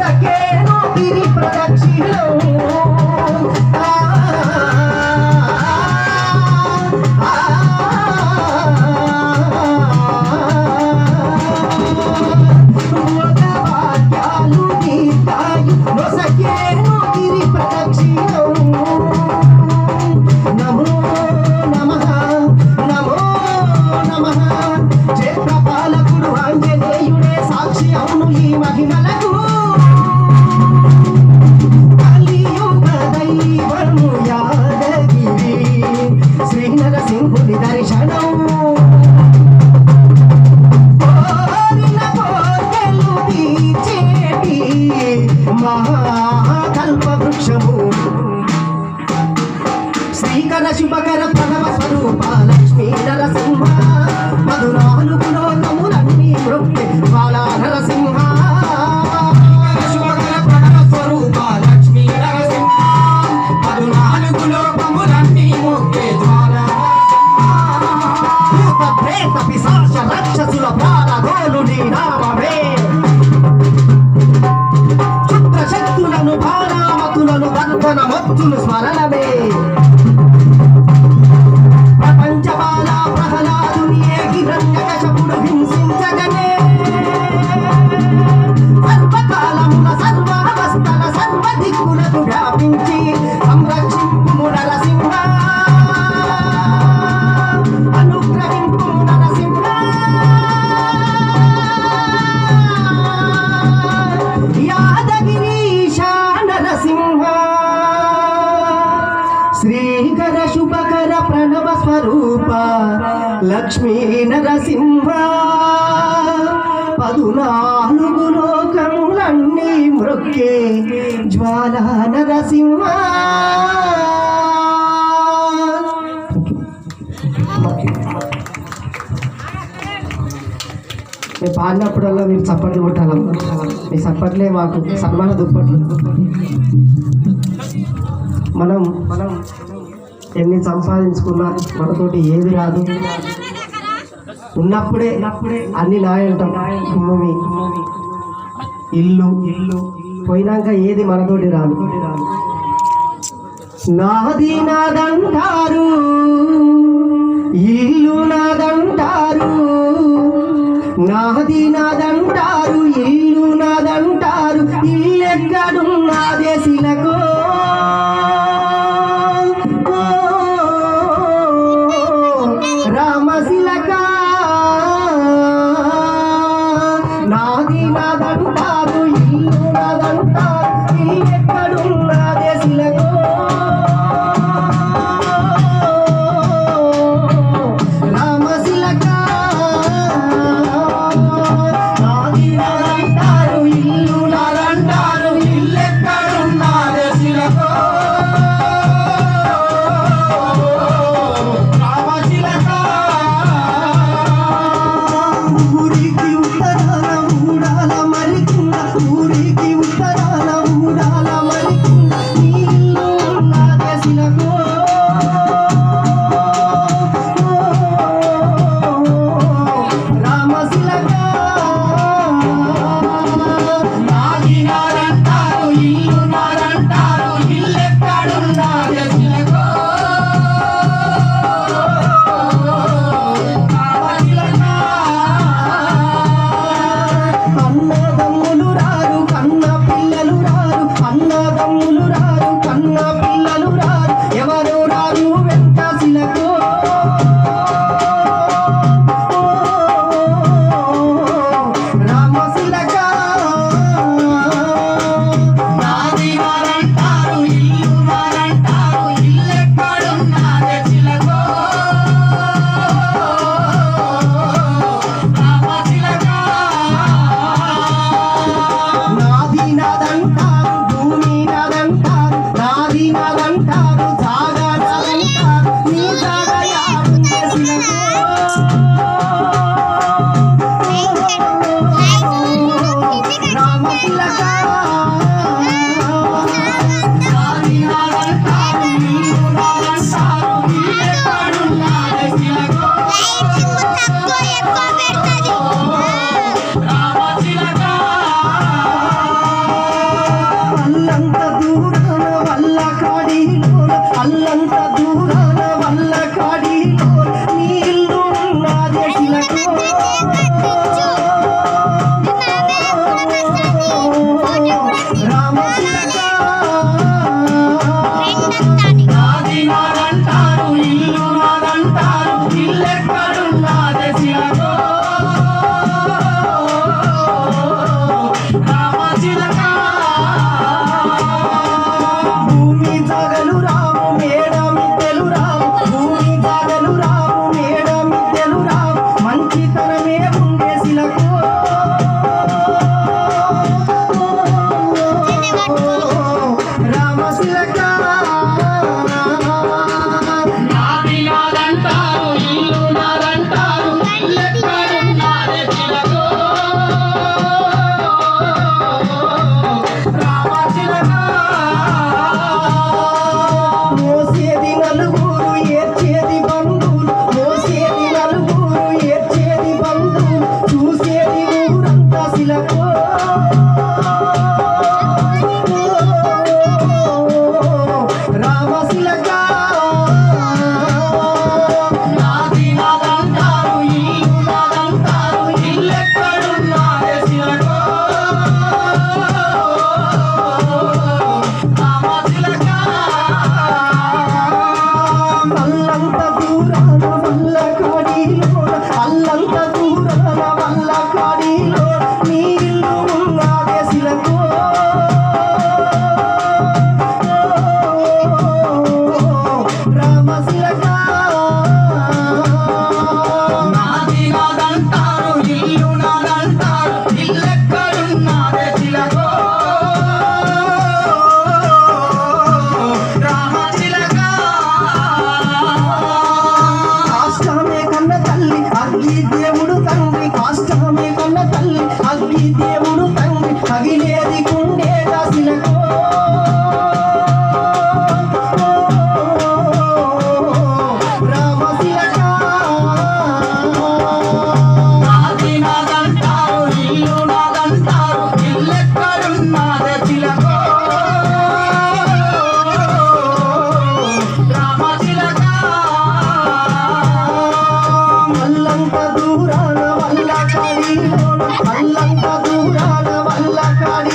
నొసకేను గిరి ప్రదక్షిణం శ్రీకర శుభకర ప్రణవ స్వరూప లక్ష్మీ నరసింహ మధురానుకు లోకములన్నీ మృక్తి బాల నరసింహ శుభకర ప్రణవ స్వరూప లక్ష్మీ నరసింహ మధురానుకు లోకములన్నీ మృక్తి బాల భూత ప్రేత పిశాచ రాక్షసుల ప్రాణగోలు నీ నామమే క్షుద్ర శక్తులను భారామతులను బంధన మత్తులు స్మరణమే శ్రీకర శుభకర ప్రణవ స్వరూప లక్ష్మీ నరసింహ 14 లోకములన్నీ మృక్కే జ్వాల నరసింహ నేను పాడినప్పుడల్లా మీరు చప్పట్లు కొట్టాలమ్మా మీ చప్పట్లే మాకు సన్మాన దుప్పట్లు మనం ఎన్ని సంపాదించుకున్నా మనతోటి ఏది రాదు ఉన్నప్పుడే అన్ని నాయంటాం భూమి ఇల్లు పోయినాక ఏది మనతోటి రాదు నాది నాదంటారు ఇల్లు నాదంటారు నాది నాదంటారు ఇల్లు నాదంటారు ఇల్లెక్కడున్నాదే శిలకో రామశిలక నాది నాదంటారు ఇల్లు నాదంటారు ఇల్లెక్కడున్నాదే శిలకో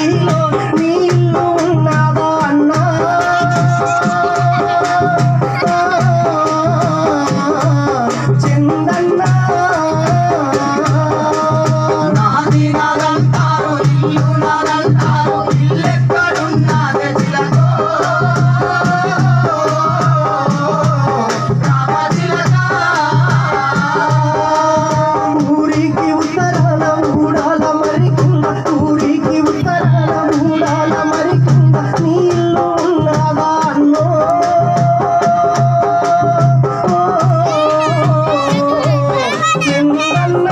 ఊరిలో నీ ఇల్లు ఉన్నదా అన్నా చందన్న నాది నాదంటారు ఇల్లు నాదంటారు ఇల్లెక్కడున్నదే చిలకో రామచిలక ఊరికి ఉత్తరాల మూడాల మరికుంద ఊరికి ఉత్తరాల మూడాల మరికుంద నీ ఇల్లు ఉన్నదా అన్నో చందన్న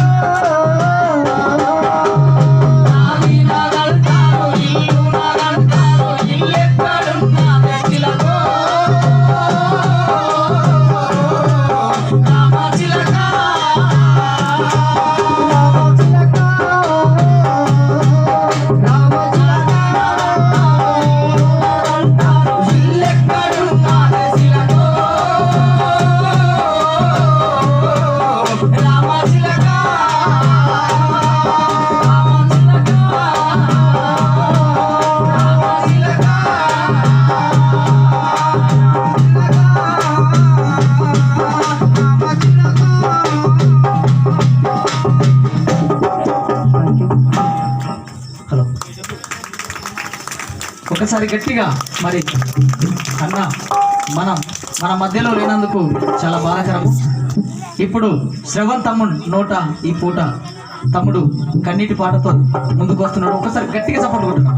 నాది నాదంటారు ఇల్లు నాదంటారు ఇల్లెక్కడున్నదే చిలకో రామచిలక రామచిలక రామచిలక ఇల్లెక్కడున్నదే చిలకో రామచిలక హలో ఒకసారి గట్టిగా మరి అన్న మన మధ్యలో లేనందుకు చాలా బాధాకరము. ఇప్పుడు శ్రవణ్ తమ్ముడు నోట ఈ పూట తమ్ముడు కన్నీటి పాటతో ముందుకు వస్తున్నాడు. ఒకసారి గట్టిగా సపోర్ట్ కొట్టున్నాడు.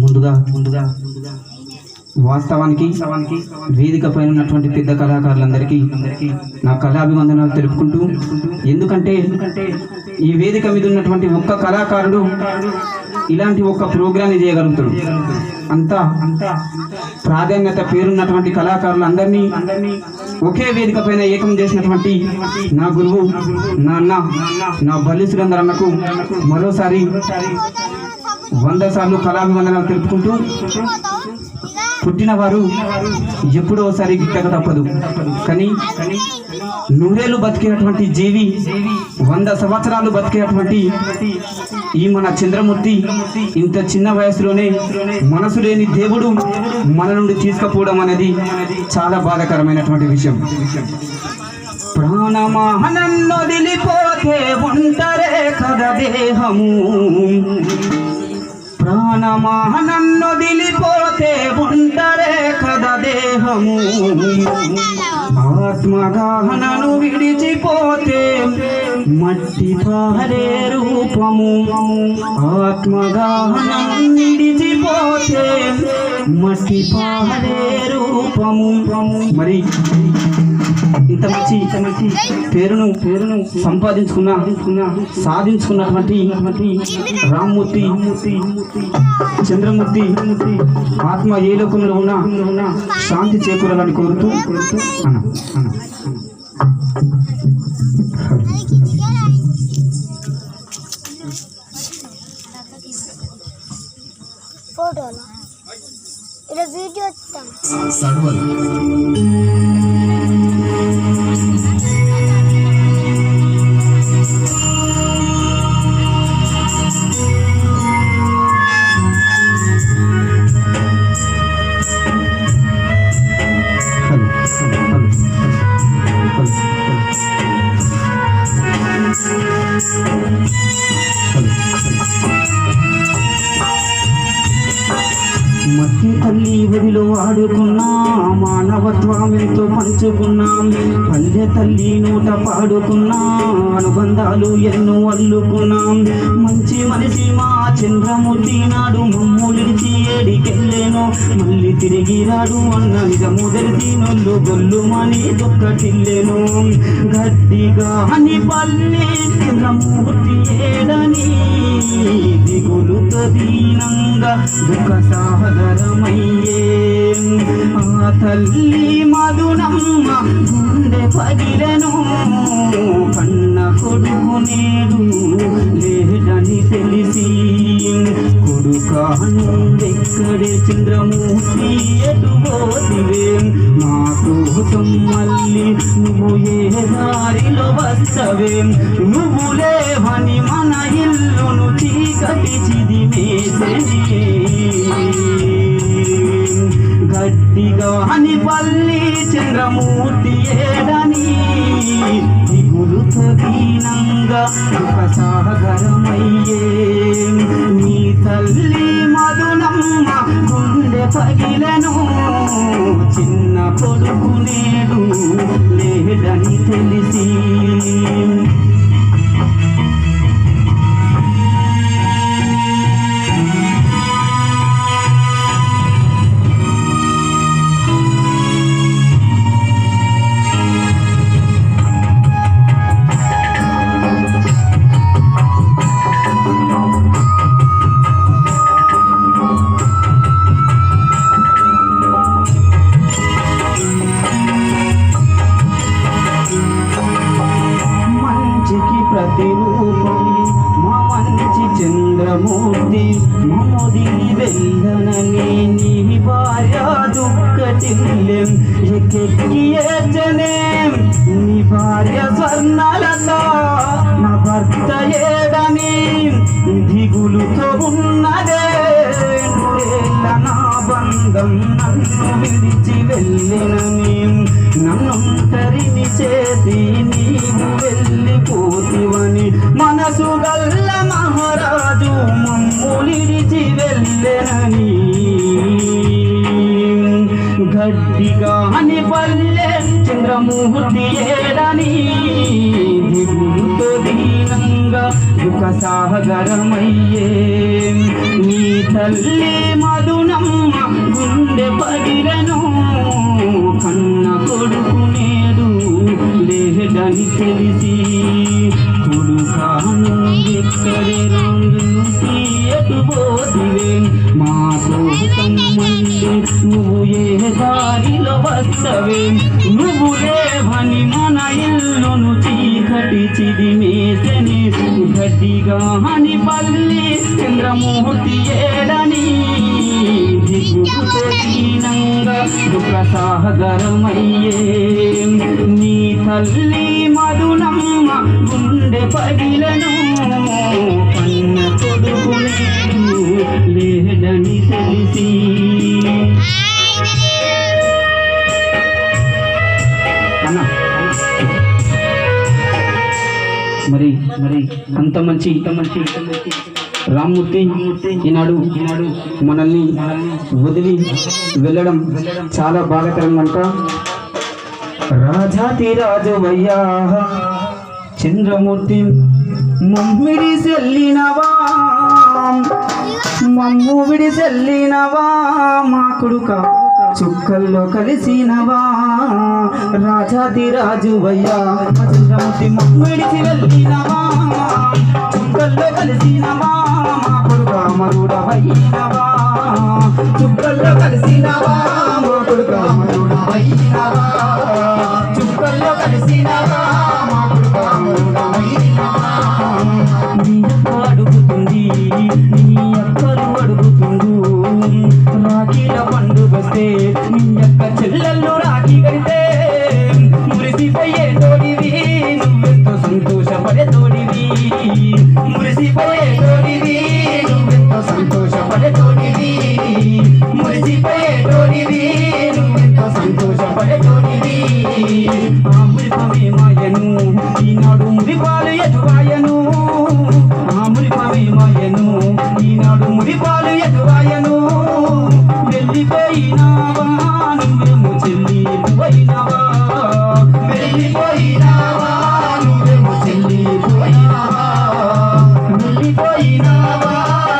ముందుగా వాస్తవానికి వేదిక పైన ఉన్నటువంటి పెద్ద కళాకారులందరికీ నా కళాభివందనాలు తెలుపుకుంటూ, ఎందుకంటే ఈ వేదిక మీద ఉన్నటువంటి ఒక్క కళాకారుడు ఇలాంటి ఒక్క ప్రోగ్రామ్ చేయగలుగుతాడు. అంతా ప్రాధాన్యత పేరున్నటువంటి కళాకారులందరినీ ఒకే వేదిక పైన ఏకం చేసినటువంటి నా గురువు నా అన్న నా బల్లి సురేందర్ అన్నకు మరోసారి 100 సార్లు కళాభివందనాలు తెలుపుకుంటూ, పుట్టినవారు ఎప్పుడోసారి గిట్టక తప్పదు. కానీ 100 ఏళ్ళు బతికేటువంటి జీవి, 100 సంవత్సరాలు బతికేటువంటి ఈ మన చంద్రమూర్తి ఇంత చిన్న వయసులోనే మనసు లేని దేవుడు మన నుండి తీసుకుపోవడం అనేది చాలా బాధాకరమైనటువంటి విషయం. ప్రాణమా నన్ను వదిలిపోతే ఒంటరే కథ దేహము, ప్రాణమా నన్ను వదిలిపోతే ఒంటరే కథ దేహము, ఆత్మగా నన్ను విడిచిపోతే మట్టి పారే రూపము, ఆత్మగా నన్ను విడిచిపోతే మట్టి పారే రూపము. మరి ఇంత మంచి పేరును సాధించుకున్నటువంటి రామ్మూర్తి చంద్రమూర్తి ఆత్మ ఏ లోకంలో ఉన్నా శాంతి చేకూరాలని కోరుతూ ఫోటోలో ఇలా వీడియో ఇస్తాం. మట్టి తల్లి ఒడిలో ఆడుకున్నా, మానవత్వం ఎంతో పంచుకున్నాం. పల్లె తల్లి నోట పాడుకున్నా, అనుబంధాలు ఎన్నో అల్లుకున్నాం. మంచి మనిషి మా చంద్రమూర్తి నాడు మమ్ములిడిచి ఏడికెళ్ళేను, మళ్ళీ తిరిగి రాడు అన్న నిజము తెలిసి నొల్లు గొల్లుమని దుఃఖటిల్లేను. గట్టిగా అని పల్లె చంద్రమూర్తి ఏడని దిగులుతో దీనంగా దుఃఖ సాగరమయ్యే. ఆ తల్లి మధునమ్మ గుండె పగిలెను, కన్న కొడుకు నేడు లేడని తెలిసి. కొడుకా నువ్వెక్కడే చంద్రమూర్తి ఎటుపోతివే, మా కోసం మళ్ళీ నువ్వు ఏ దారిలో వస్తవే. నువ్వు లేవని సాగరమయ్యే నీ తల్లి మధునమ్మ గుండె పగిలను చిన్న కొడుకు నేడు లేడని తెలిసి ప్రతిరూపం మా మంచి చంద్రమూర్తి మమోదిని వెళ్ళనని నీ భార్య దుఃఖ చెల్లెం ఎక్కెక్కియేచనేం నీ భార్య స్వర్ణలతో నా భర్త ఏడని దిగులుతో ఉన్నదే నా బంధం నన్ను విడిచి వెళ్ళినని నన్ను తరిని చేసి నీవు వెళ్ళిపోతివని మనసు గల్ల మహారాజు మమ్ములిడిచి వెళ్ళెనని గడ్డిగాని పల్లె చంద్రమూర్తి ఏడని దిగులుతో దీనంగా దుఃఖ సాగరమయ్యే నీ తల్లి మధునమ్మ గుండె పగిలను కన్న కొడుకు నేడు లేడని తెలిసి కొడుకాను ఎక్కడే ఎటుపోతివే మా కోసం మళ్ళీ నువ్వు ఏ దారిలో వస్తవే నువ్వు లేవని మన ఇల్లును చీకటి చిదిమేసని గడ్డిగాని పల్లి చంద్రమూర్తి ఏడని దిగునంగా దుఃఖ సాగరమయ్యే నీ తల్లి మధునమ్మ గుండె పగిలను కన్న కొడుకు లేడని తెలిసి మరి అంత మంచి రామ్మూర్తి ఈనాడు మనల్ని వదిలి వెళ్ళడం చాలా బాధాకరం కనుక రాజాతి రాజు వయ్యా చంద్రమూర్తి మమ్మిడి సెల్లినవా మా కొడుక చుక్కల్లో కలిసినవా రాజాది రాజు వయ్యా చంద్రమూర్తి మమ్మిడిసి వెళ్ళినవా చుక్కల్లో కలిసినవా మా కొడుక మరుడవైనవా చుక్కల్లో కలిసినవా మా కొడుక మరుడవైనవా చుక్కల్లో కలిసినవా మా కొడుక మరుడవైనవా నీ అడుగుతుంది నీ అక్కలు అడుగుతుండు రాఖీల పండుగస్తే నీ యొక్క చెల్లెళ్ళు రాఖీ కడితే మురిసిపోయే తోడివి నువ్వెంతో సంతోషపడే తోడివి మురిసిపోయే తోడివి నువ్వెంతో సంతోషపడే తోడివి మురిసిపోయే తోడివి నువ్వెంతో సంతోషపడే తోడివి ఆ మురిపమే మాయను ఈనాడు మురిపాలు ఎదువాయను ఆ మురిపమే మాయను ఈనాడు మురిపాలు ఎదువాయను వెళ్ళిపోయినావా నువ్వేమో చెల్లిపోయినావా వెళ్ళిపోయినావా నువ్వేమో చెల్లిపోయినావా వెళ్ళిపోయినావా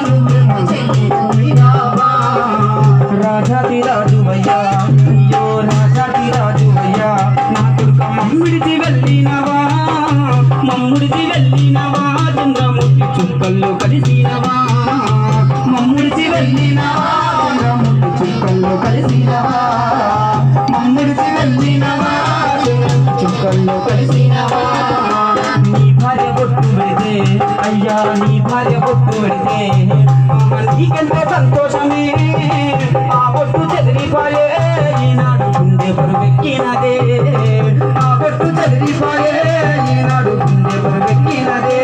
నువ్వేమో చెల్లిపోయినావా రాజాతి రాజు వయ్యా అయ్యో రాజాతి రాజు వయ్యా నా కొడుక మమ్ముడిచి వెళ్ళినవా చంద్రమూర్తి చుక్కల్లో కలిసినవా మమ్ముడిచి వెళ్ళినవా చుక్కల్లో కలిసినవా మమ్ముడిచి వెళ్ళినవా చుక్కల్లో కలిసినవా నీ భార్య బొట్టు పెడితే అయ్యా నీ భార్య బొట్టు పెడితే నీకెంతో సంతోషమే ఆ బొట్టు చెదిరిపోయే ఈనాడు గుండె బరువెక్కినదే ఆ బొట్టు చెదిరిపోయే ఈనాడు గుండె బరువెక్కినదే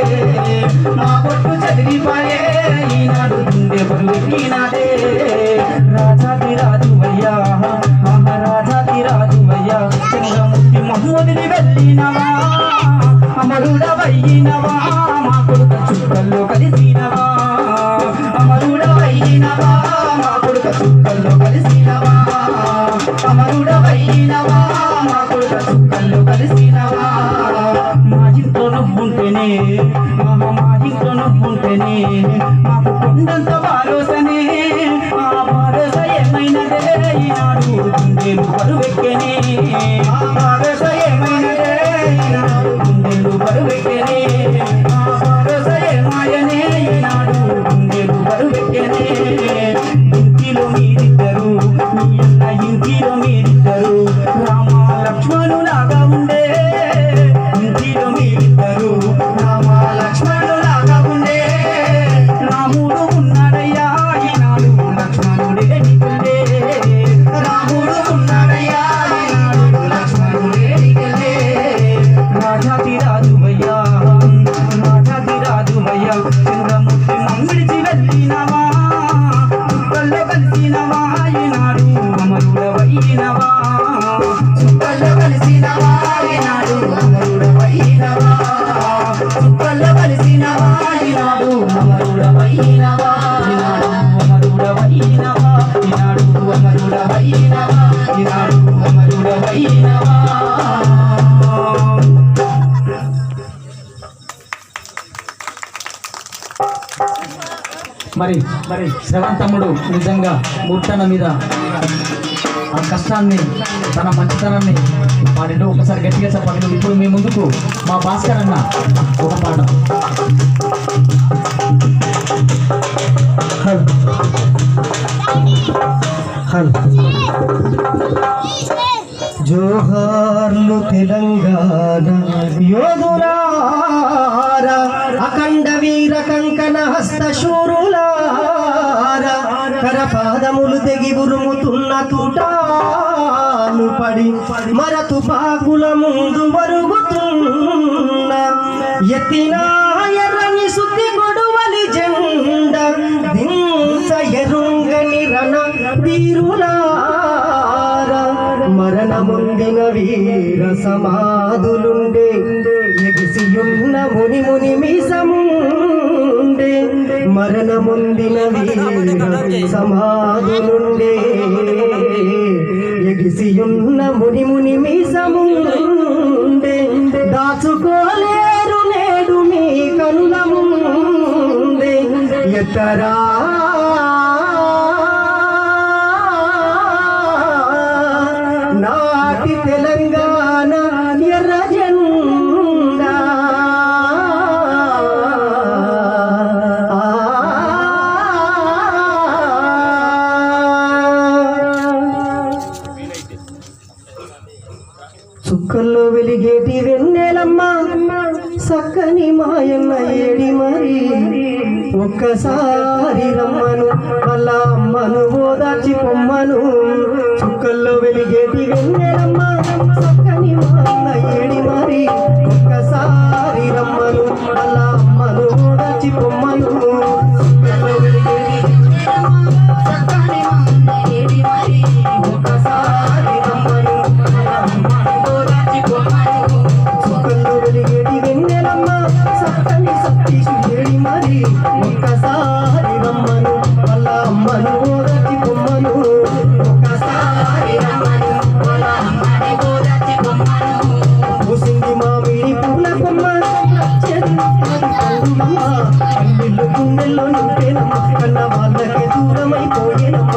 ఆ బొట్టు చెదిరిపోయే ఈనాడు గుండె బరువెక్కినదే రాజాతి రాజు వయ్యా మహారాజాతి రాజు వయ్యా చంద్రమూర్తి మహమ్మదిని వెళ్ళినవా అమరుడవయ్యినవా మా కొడుక చుక్కల్లో కలిసినవా అమరుడవైనవా మా కొడుక చుక్కల్లో కలిసినవా అమరుడవైనవా మా కొడుక చుక్కల్లో కలిసినవా మా ఇంట్లో నువ్వుంటేనే మా ఇంట్లో నువ్వుంటేనే మాకు కొండంత భరోసనే ఆ భరోసా ఏమైనదే ఈనాడు గుండెలు బరువెక్కనే ఆ భరోసా ఏమైనదే ఈనాడు గుండెలు బరువెక్కనే ఆ భరోసా ఏమాయనే ఈనాడు గుండెలు బరువెక్కనే ఇంటిలో మీరిద్దరు మీ అన్న ఇంటిలో మీరిద్దరు రామ లక్ష్మణులాగా ఉండే ఇంటిలో మీరిద్దరు రామ లక్ష్మణులాగా ఉండే రాముడు ఉన్నాడయ్యా ఈనాడు లక్ష్మణుడే నికలే రాముడు ఉన్నాడయ్యా ఈనాడు లక్ష్మణుడే నికలే రాజాది రాజువయ్యా చంద్రమూర్తి మమ్మిడిచి వెళ్ళినవా చుక్కల్లో కలిసినవా ఈనాడు అమరుడవైనవా చుక్కల్లో కలిసినవా ఈనాడు అమరుడవైనవా చుక్కల్లో కలిసినవా ఈనాడు అమరుడవైనవా ఈనాడు అమరుడవైనవా ఈనాడు అమరుడవైనవా ఈనాడు అమరుడవైనవా మరి శ్రవణ్ తమ్ముడు నిజంగా ముట్టన మీద ఆ కష్టాన్ని తన మంచితనాన్ని పాడిండు. ఒకసారి గట్టిగా చెప్పండి. ఇప్పుడు మీ ముందుకు మా భాస్కర్ అన్న ఒక పాట. జోహార్లు తెలంగాణ యోధులారా అఖండ వీర కంకణ హస్త శూరులారా కరపాదములు తెగి ఉరుముతున్న తుటాలు పడి మరతు పాకుల ముందు వరుగుతున్న ఎత్తిన ఎర్రని సుత్తి కొడువలి జెండ దించ ఎరుంగని రణ వీరులారా మరణముందిన వీర సమాధులుండే ఎగిసియున్న ముని ముని మీసముండే మరణముందిన వీర సమాధులుండే ఎగిసియున్న ముని ముని మీసముండే దాచుకోలేరు నేడు మీ కనుల ముందే ఎత్తరా నాటి తెలంగాణ ఎర్ర జెండా చుక్కల్లో వెలిగేటి వెన్నెలమ్మ సక్కని మాయన్న ఏడి మరి ఒక్కసారి రమ్మను వాళ్ళ అమ్మను ఓదార్చి పొమ్మను చుక్కల్లో వెలిగేటి వెన్నెలమ్మ సక్కని మాయన్న ఏడి మరి ఒక్కసారి రమ్మను వాళ్ళ అమ్మను ఓదార్చి పొమ్మను చుక్కల్లో వెలిగేటి సక్కని మాయన్న ఏడి మరి ఒక్కసారి రమ్మను వాళ్ళ అమ్మను ఓదార్చి పొమ్మను చుక్కల్లో వెలిగేటి వెన్నెలమ్మ సక్కని సతీష్ ఏడి మరి ఒక్కసారి రమ్మను వాళ్ళ అమ్మను ఓదార్చి పొమ్మను ఒక్కసారి రమ్మను వాళ్ళ అమ్మని ఓదార్చి పొమ్మను పూసింది మామిడి పూల కొమ్మ కన్నీళ్ళు గుండెల్లో నింపేనమ్మ కన్న వాళ్ళకి దూరమైపోయేనమ్మ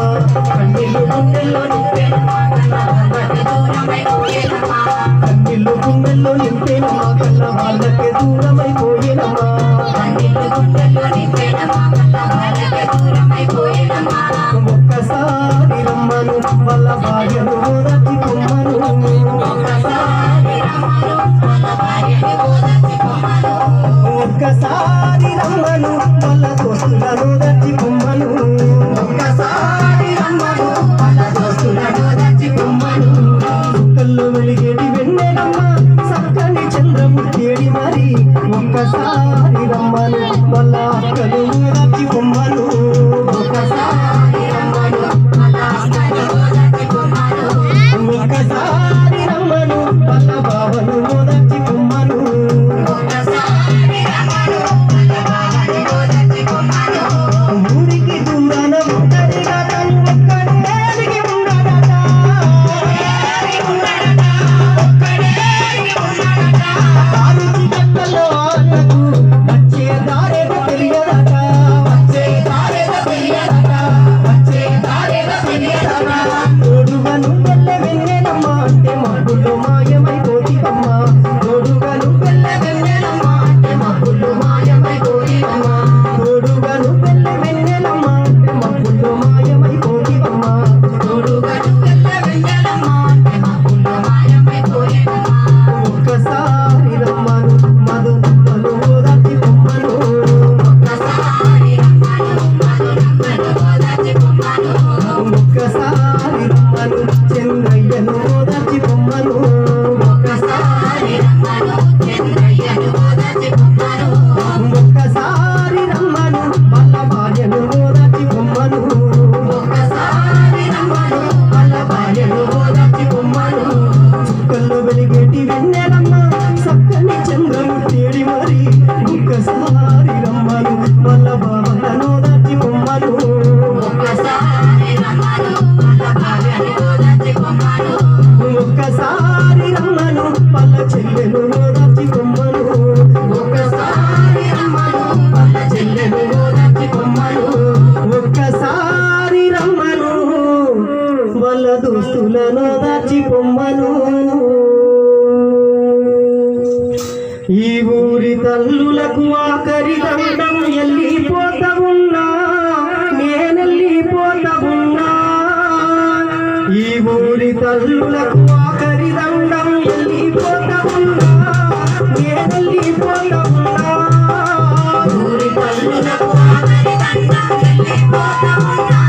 కన్నీళ్ళు గుండెల్లో నింపేనమ్మ కన్న వాళ్ళకి దూరమైపోయేనమ్మ కన్నీళ్ళు గుండెల్లో నింపేనమ్మ కన్న వాళ్ళకి దూరమైపోయేనమ్మ కన్నీళ్ళు గుండెల్లో నింపేనమ్మ కన్న వాళ్ళకి దూరమైపోయేనమ్మ ఒక్కసారి రమ్మను వాళ్ళ భార్యను ఓదార్చి పొమ్మను ఒక్కసారి రమ్మను వాళ్ళ భార్యను ఓదార్చి పొమ్మను ఒక్కసారి రమ్మను వాళ్ళ దోస్తులను ఓదార్చి పొమ్మను ఒక్కసారి రమ్మను వాళ్ళ దోస్తులను ఓదార్చి పొమ్మను చుక్కల్లో వెలిగేటి వెన్నెలమ్మ సక్కని చంద్రమూర్తి ఏడి మరి ఒక్కసారి రమ్మను వాళ్ళ అక్కను ఓదార్చి పొమ్మను ఒక్కసారి రమ్మను వాళ్ళ అక్కను ఓదార్చి పొమ్మను ఒక్కసారి రమ్మను వాళ్ళ బావను ఓదార్చి పొమ్మను ఒక్కసారి రమ్మను వాళ్ళ బావను కన్నులను దాచి పొమ్మను ఈ ఊరి తల్లులకు ఆఖరి దండం వెళ్ళిపోతా ఉన్నా నేనెళ్ళిపోతా ఉన్నా ఈ ఊరి తల్లులకు ఆఖరి దండం వెళ్ళిపోతా ఉన్నా నేనెళ్ళిపోతా ఉన్నా ఊరి తల్లులకు ఆఖరి దండం వెళ్ళిపోతా ఉన్నా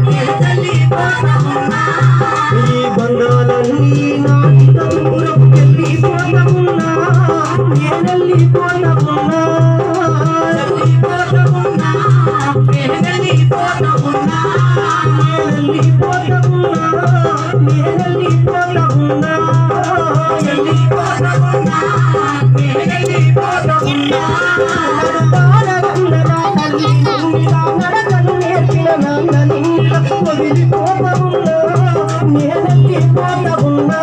నేనెళ్ళిపోతా ఉన్నా ఈ బంధాలన్నీ నాటిత దూరం వెళ్ళిపోతా ఉన్నా నేనెళ్ళిపోతా ఉన్నా వెళ్ళిపోతా ఉన్నా నేనెళ్ళిపోతా ఉన్నా నేనెళ్ళిపోతా ఉన్నా నేనెళ్ళిపోతా ఉన్నా వెళ్ళిపోతా ఉన్నా నేనెళ్ళిపోతా ఉన్నా తారగన్నదా తల్లి నడకను నేర్పిన నాన్నని వదిలిపోతా ఉన్నా నేనెళ్ళిపోతా ఉన్నా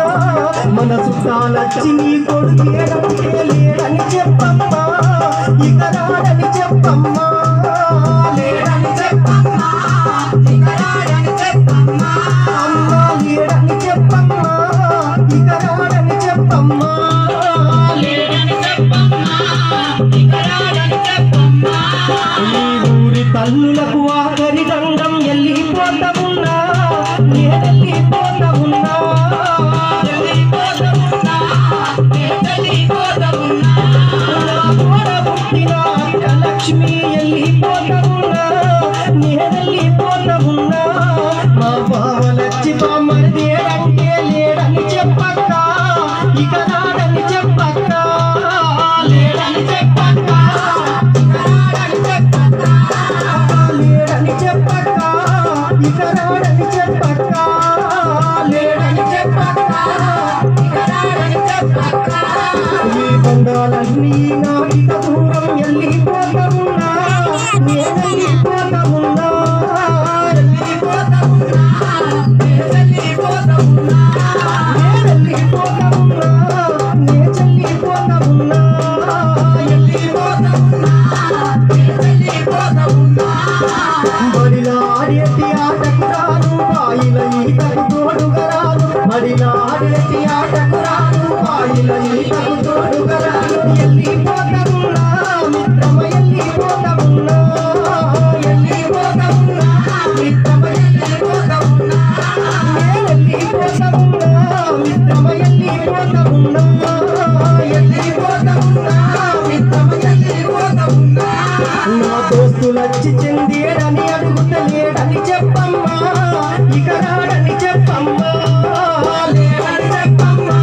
మన చుట్టాలచ్చి నీ కొడుకు లేడని చెప్పమ్మా ఇక రాడని చెప్పమ్మా లేడని చెప్పమ్మా ఇక రాడని చెప్పమ్మా అమ్మా లేడని చెప్పమ్మా ఇక రాడని చెప్పమ్మా లేడని చెప్పమ్మా ఇక రాడని చెప్పమ్మా ఈ ఊరి తల్లులకు ఆఖరి దండం వెళ్ళిపోతా ఉన్నా నేనెళ్ళిపోతా ఉన్నా వెళ్ళిపోతా ఉన్నా నేనెళ్ళిపోతా ఉన్నా పుట్టిన లక్ష్మి వెళ్ళిపోతా ఉన్నా నేనెళ్ళిపోతా ఉన్నా మా బావలచ్చి బామ్మది అంటే లేడని చెప్పక్క ఇక రాడని చెప్పక్క లేడని చెప్పక్క రాడని చెప్పక్క లేడని చెప్పక్క ఇక రాడని చెప్పక్క లేడని చెప్పక్క ఇక రాడని చెప్పక్క ఈ బంధాలన్నీ నాటిత దూరం వెళ్ళిపోతా ఉన్నా నేనెళ్ళిపోతా ఉన్నా వెళ్ళిపోతా ఉన్నా నేనెళ్ళిపోతా ఉన్నా నేనెళ్ళిపోతా ఉన్నా నేనెళ్ళిపోతా ఉన్నా వెళ్ళిపోతా ఉన్నా నేనెళ్ళిపోతా ఉన్నా బడిలా ఆడేటి ఆటకు రాను బాయిల ఈతకు తోడుగా రాను బడిలా ఆడేటి ఆటకు రాను బాయిల ఈతకు తోడుగా రాను వెళ్ళిపోతా ఉన్నా మిత్రమ వెళ్ళిపోతా ఉన్నా వెళ్ళిపోతా ఉన్నా మిత్రమ వెళ్ళిపోతా ఉన్నా నేనెళ్ళిపోతా ఉన్నా మిత్రమ వెళ్ళిపోతా ఉన్నా వెళ్ళిపోతా ఉన్నా మిత్రమ వెళ్ళిపోతా ఉన్నా నా దోస్తులచ్చి చెందేడని అడుగుతలేడని చెప్పమ్మా ఇక రాడని చెప్పమ్మా లేడని చెప్పమ్మా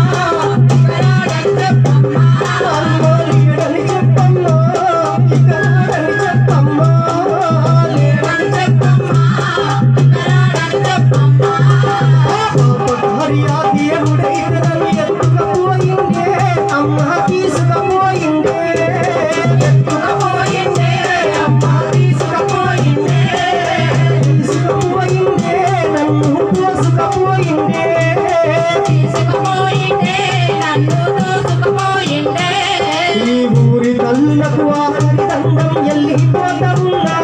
ఇక రాడని చెప్పమ్మా అమ్మా లేడని చెప్పమ్మా ఇక రాడని చెప్పమ్మా లేడని చెప్పమ్మా ఇక రాడని చెప్పమ్మా పాపకార్య దేవుడైతదని ఎత్తుకపోయిందే అమ్మ తీసుకపోయిందే ఎత్తుకపోయిందే అమ్మ తీసుకపోయిందే తీసుకపోయిందే నన్ను పోసుకపోయిందే తీసుకపోయిందే నన్ను దోసుకుపోయిందే ఈ ఊరి తల్లులకు ఆఖరి దండం వెళ్ళిపోతా ఉన్నా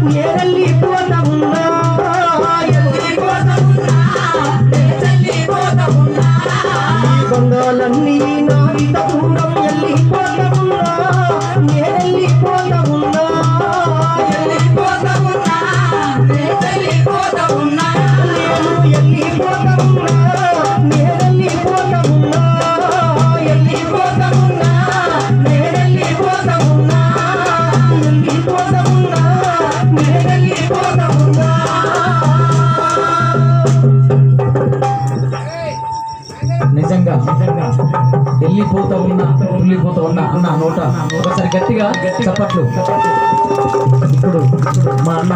నేనెళ్ళిపోతా ఉన్నా వెళ్ళిపోతా ఉన్నా నేనెళ్ళిపోతా ఉన్నా ఈ బంధాలన్నీ నాటిత దూరం వెళ్ళిపోతా ఉన్నా నేనెళ్ళిపోతా ఉన్నా వెళ్ళిపోతా ఉన్నా నేనెళ్ళిపోతా ఉన్నా నేను వెళ్ళిపోతా ఉన్నా నేనెళ్ళిపోతా ఉన్నా వెళ్ళిపోతా ఉన్నా నేనెళ్ళిపోతా ఉన్నా వెళ్ళిపోతా ఉన్నా నేనెళ్ళిపోతా ఉన్నా నిజంగా వెళ్ళిపోతా ఉన్నా వెళ్ళిపోతా ఉన్నా అన్న నోట ఒకసారి గట్టిగా చప్పట్లు ఇప్పుడు మా అన్న